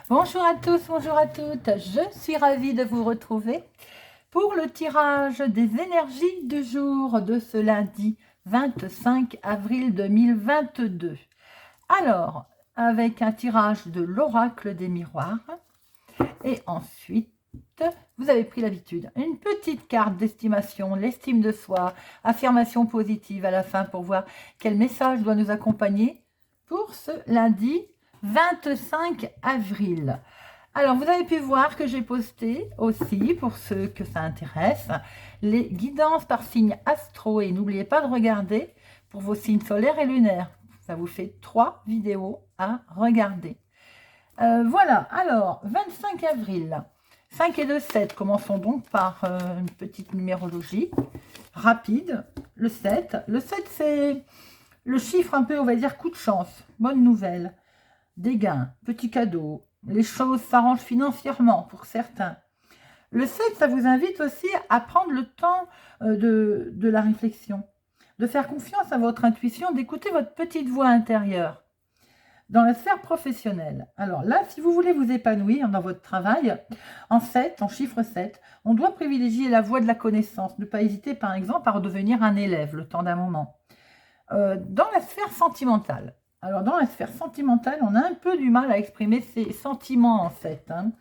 Bonjour à tous, bonjour à toutes, je suis ravie de vous retrouver pour le tirage des énergies du jour de ce lundi 25 avril 2022. Alors, avec un tirage de l'oracle des miroirs et ensuite, vous avez pris l'habitude, une petite carte d'estimation, l'estime de soi, affirmation positive à la fin pour voir quel message doit nous accompagner pour ce lundi 25 avril. Alors, vous avez pu voir que j'ai posté aussi, pour ceux que ça intéresse, les guidances par signe astro. Et n'oubliez pas de regarder pour vos signes solaires et lunaires. Ça vous fait 3 vidéos à regarder. Voilà, alors, 25 avril. 5 et 2, 7. Commençons donc par une petite numérologie rapide. Le 7. Le 7, c'est le chiffre un peu, on va dire, coup de chance. Bonne nouvelle. Des gains, petits cadeaux. Les choses s'arrangent financièrement pour certains. Le 7, ça vous invite aussi à prendre le temps de la réflexion, de faire confiance à votre intuition, d'écouter votre petite voix intérieure. Dans la sphère professionnelle, alors là, si vous voulez vous épanouir dans votre travail, en 7, en chiffre 7, on doit privilégier la voie de la connaissance, ne pas hésiter par exemple à redevenir un élève le temps d'un moment. Dans la sphère sentimentale, alors dans la sphère sentimentale, on a un peu du mal à exprimer ses sentiments en fait, hein.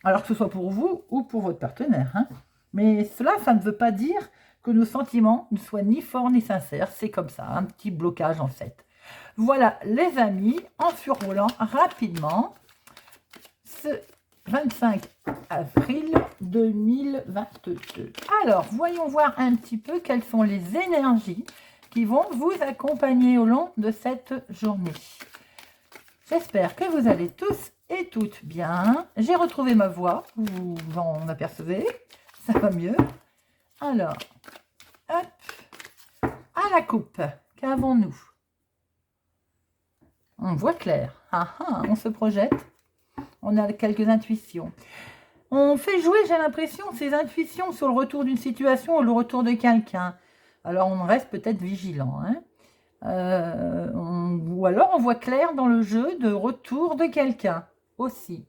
Alors que ce soit pour vous ou pour votre partenaire, hein. Mais cela, ça ne veut pas dire que nos sentiments ne soient ni forts ni sincères, c'est comme ça, un petit blocage en fait. Voilà les amis, en survolant rapidement ce 25 avril 2022. Alors, voyons voir un petit peu quelles sont les énergies qui vont vous accompagner au long de cette journée. J'espère que vous allez tous et toutes bien. J'ai retrouvé ma voix, vous en apercevez, ça va mieux. Alors, hop, à la coupe, qu'avons-nous? On voit clair, on se projette, on a quelques intuitions. On fait jouer, j'ai l'impression, ces intuitions sur le retour d'une situation ou le retour de quelqu'un. Alors, on reste peut-être vigilant, hein. Ou alors, on voit clair dans le jeu de retour de quelqu'un aussi.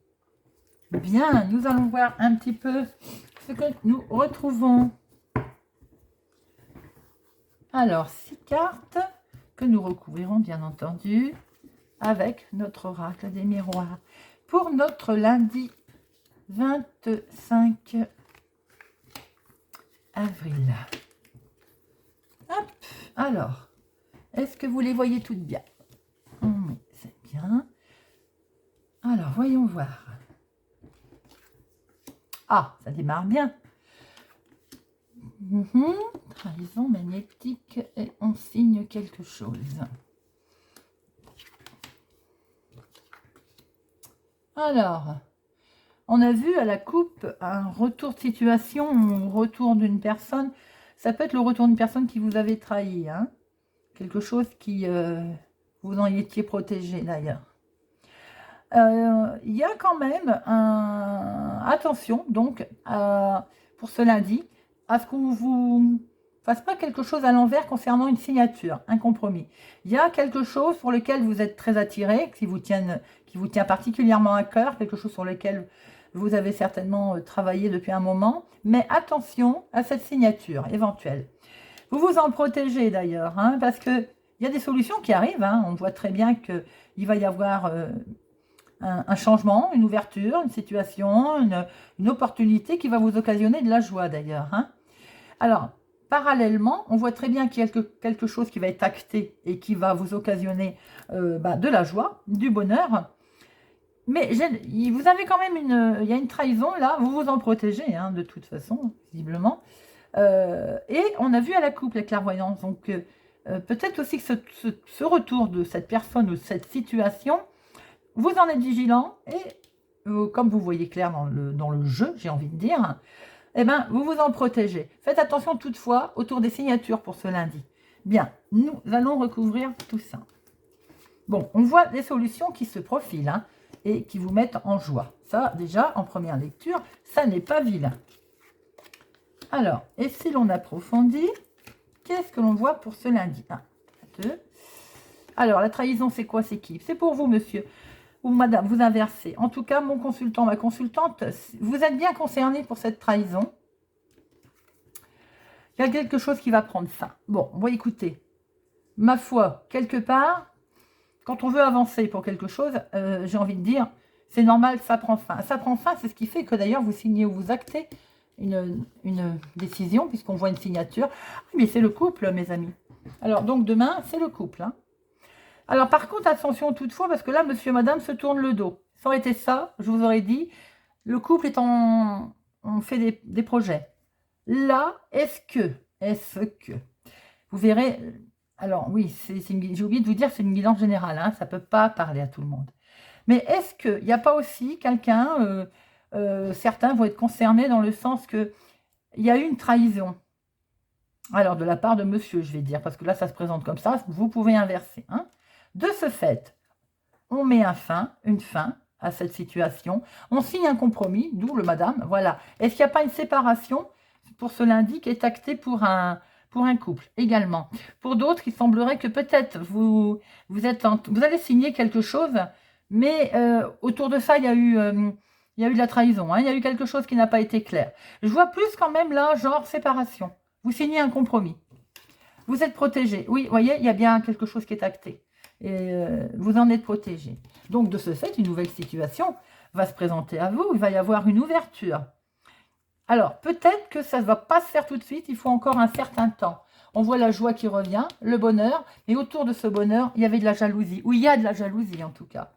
Bien, nous allons voir un petit peu ce que nous retrouvons. Alors, 6 cartes que nous recouvrirons, bien entendu, avec notre oracle des miroirs. Pour notre lundi 25 avril. Hop, alors, est-ce que vous les voyez toutes bien? Oui, c'est bien. Alors, voyons voir. Ah, ça démarre bien. Trahison magnétique et on signe quelque chose. Alors, on a vu à la coupe un retour de situation, un retour d'une personne. Ça peut être le retour d'une personne qui vous avait trahi, hein. Quelque chose qui vous en étiez protégé d'ailleurs. Il y a quand même attention donc pour ce lundi à ce qu'on vous fasse pas quelque chose à l'envers concernant une signature, un compromis. Il y a quelque chose sur lequel vous êtes très attiré, qui vous tient particulièrement à cœur, quelque chose sur lequel vous avez certainement travaillé depuis un moment, mais attention à cette signature éventuelle. Vous vous en protégez d'ailleurs, hein, parce que il y a des solutions qui arrivent, hein. On voit très bien qu'il va y avoir un changement, une ouverture, une situation, une opportunité qui va vous occasionner de la joie d'ailleurs, hein. Alors, parallèlement, on voit très bien qu'il y a quelque chose qui va être acté et qui va vous occasionner de la joie, du bonheur. Mais vous avez quand même il y a une trahison là, vous vous en protégez, hein, de toute façon, visiblement. Et on a vu à la coupe la clairvoyance, donc peut-être aussi que ce retour de cette personne ou cette situation, vous en êtes vigilant et comme vous voyez clair dans le jeu, j'ai envie de dire, eh ben, vous vous en protégez. Faites attention toutefois autour des signatures pour ce lundi. Bien, nous allons recouvrir tout ça. Bon, on voit des solutions qui se profilent, hein, et qui vous mettent en joie. Ça, déjà, en première lecture, ça n'est pas vilain. Alors, et si l'on approfondit, qu'est-ce que l'on voit pour ce lundi? 1, 2. Alors, la trahison, c'est quoi? C'est qui? C'est pour vous, monsieur. ou madame, vous inversez. En tout cas, mon consultant, ma consultante, vous êtes bien concerné pour cette trahison. Il y a quelque chose qui va prendre fin. Bon, bon, écoutez, ma foi, quelque part, quand on veut avancer pour quelque chose, j'ai envie de dire, c'est normal, ça prend fin. Ça prend fin, c'est ce qui fait que d'ailleurs, vous signez ou vous actez une décision, puisqu'on voit une signature. Mais c'est le couple, mes amis. Alors, donc, demain, c'est le couple. Hein. Alors, par contre, attention toutefois, parce que là, monsieur et madame se tournent le dos. Ça aurait été ça, je vous aurais dit, le couple est en... On fait des projets. Là, est-ce que, vous verrez, alors oui, j'ai oublié de vous dire, c'est une guidance générale, hein, ça ne peut pas parler à tout le monde. Mais est-ce qu'il n'y a pas aussi quelqu'un, certains vont être concernés dans le sens que il y a eu une trahison. Alors, de la part de monsieur, je vais dire, parce que là, ça se présente comme ça, vous pouvez inverser. Hein. De ce fait, on met une fin à cette situation, on signe un compromis, d'où le madame, voilà. Est-ce qu'il n'y a pas une séparation pour ce lundi qui est acté pour un couple également? Pour d'autres, il semblerait que peut-être vous allez signer quelque chose, mais autour de ça, il y a eu de la trahison, hein, il y a eu quelque chose qui n'a pas été clair. Je vois plus quand même là, genre séparation. Vous signez un compromis. Vous êtes protégé. Oui, vous voyez, il y a bien quelque chose qui est acté. Et vous en êtes protégé. Donc, de ce fait, une nouvelle situation va se présenter à vous. Il va y avoir une ouverture. Alors, peut-être que ça ne va pas se faire tout de suite. Il faut encore un certain temps. On voit la joie qui revient, le bonheur. Mais autour de ce bonheur, il y avait de la jalousie. Ou il y a de la jalousie, en tout cas.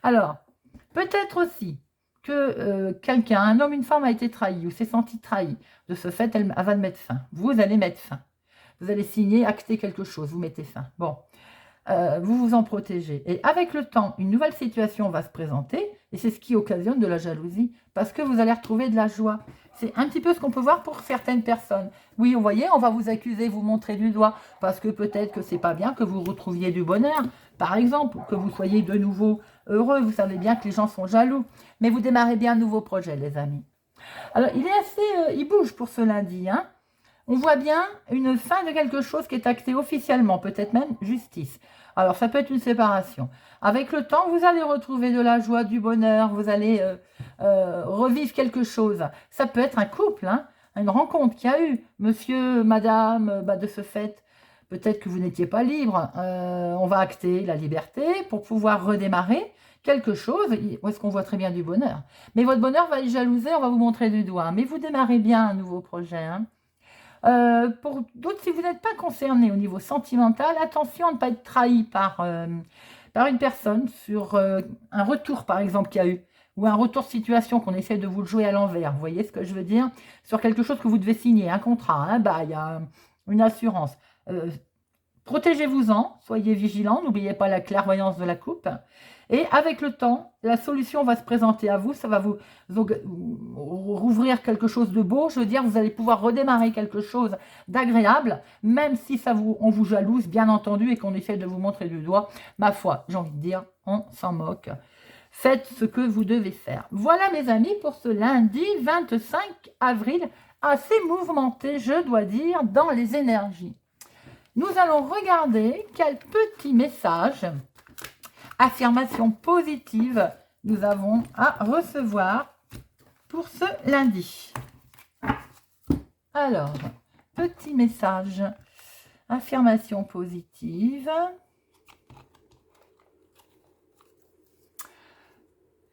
Alors, peut-être aussi que quelqu'un, un homme, une femme a été trahi ou s'est senti trahi. De ce fait, elle va mettre fin. Vous allez mettre fin. Vous allez signer, acter quelque chose. Vous mettez fin. Bon. Vous vous en protégez. Et avec le temps, une nouvelle situation va se présenter, et c'est ce qui occasionne de la jalousie, parce que vous allez retrouver de la joie. C'est un petit peu ce qu'on peut voir pour certaines personnes. Oui, vous voyez, on va vous accuser, vous montrer du doigt, parce que peut-être que c'est pas bien que vous retrouviez du bonheur, par exemple, que vous soyez de nouveau heureux. Vous savez bien que les gens sont jaloux, mais vous démarrez bien un nouveau projet, les amis. Alors, il bouge pour ce lundi, hein. On voit bien une fin de quelque chose qui est acté officiellement, peut-être même justice. Alors, ça peut être une séparation. Avec le temps, vous allez retrouver de la joie, du bonheur, vous allez revivre quelque chose. Ça peut être un couple, hein, une rencontre qu'il y a eu. Monsieur, madame, de ce fait, peut-être que vous n'étiez pas libre. On va acter la liberté pour pouvoir redémarrer quelque chose. Où est-ce qu'on voit très bien du bonheur? Mais votre bonheur va être jalousé, on va vous montrer du doigt. Mais vous démarrez bien un nouveau projet, hein. Pour d'autres, si vous n'êtes pas concerné au niveau sentimental, attention à ne pas être trahi par une personne sur un retour, par exemple, qu'il y a eu, ou un retour de situation qu'on essaie de vous le jouer à l'envers. Vous voyez ce que je veux dire? Sur quelque chose que vous devez signer, un contrat, un bail, une assurance. Protégez-vous-en, soyez vigilants, n'oubliez pas la clairvoyance de la coupe. Et avec le temps, la solution va se présenter à vous, ça va vous rouvrir quelque chose de beau. Je veux dire, vous allez pouvoir redémarrer quelque chose d'agréable, même si on vous jalouse, bien entendu, et qu'on essaie de vous montrer du doigt. Ma foi, j'ai envie de dire, on s'en moque. Faites ce que vous devez faire. Voilà, mes amis, pour ce lundi 25 avril, assez mouvementé, je dois dire, dans les énergies. Nous allons regarder quel petit message, affirmation positive, nous avons à recevoir pour ce lundi. Alors, petit message, affirmation positive.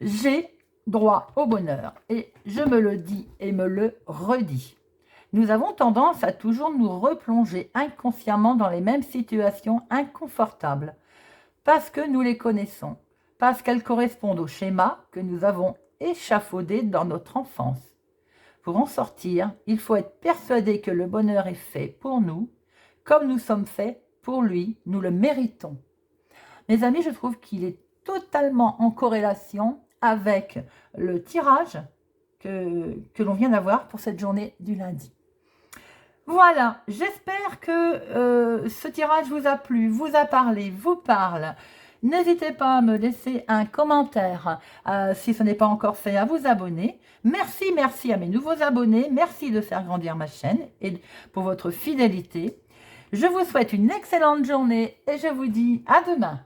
J'ai droit au bonheur et je me le dis et me le redis. Nous avons tendance à toujours nous replonger inconsciemment dans les mêmes situations inconfortables parce que nous les connaissons, parce qu'elles correspondent au schéma que nous avons échafaudé dans notre enfance. Pour en sortir, il faut être persuadé que le bonheur est fait pour nous, comme nous sommes faits pour lui, nous le méritons. Mes amis, je trouve qu'il est totalement en corrélation avec le tirage que l'on vient d'avoir pour cette journée du lundi. Voilà, j'espère que ce tirage vous a plu, vous a parlé, vous parle. N'hésitez pas à me laisser un commentaire si ce n'est pas encore fait, à vous abonner. Merci à mes nouveaux abonnés. Merci de faire grandir ma chaîne et pour votre fidélité. Je vous souhaite une excellente journée et je vous dis à demain.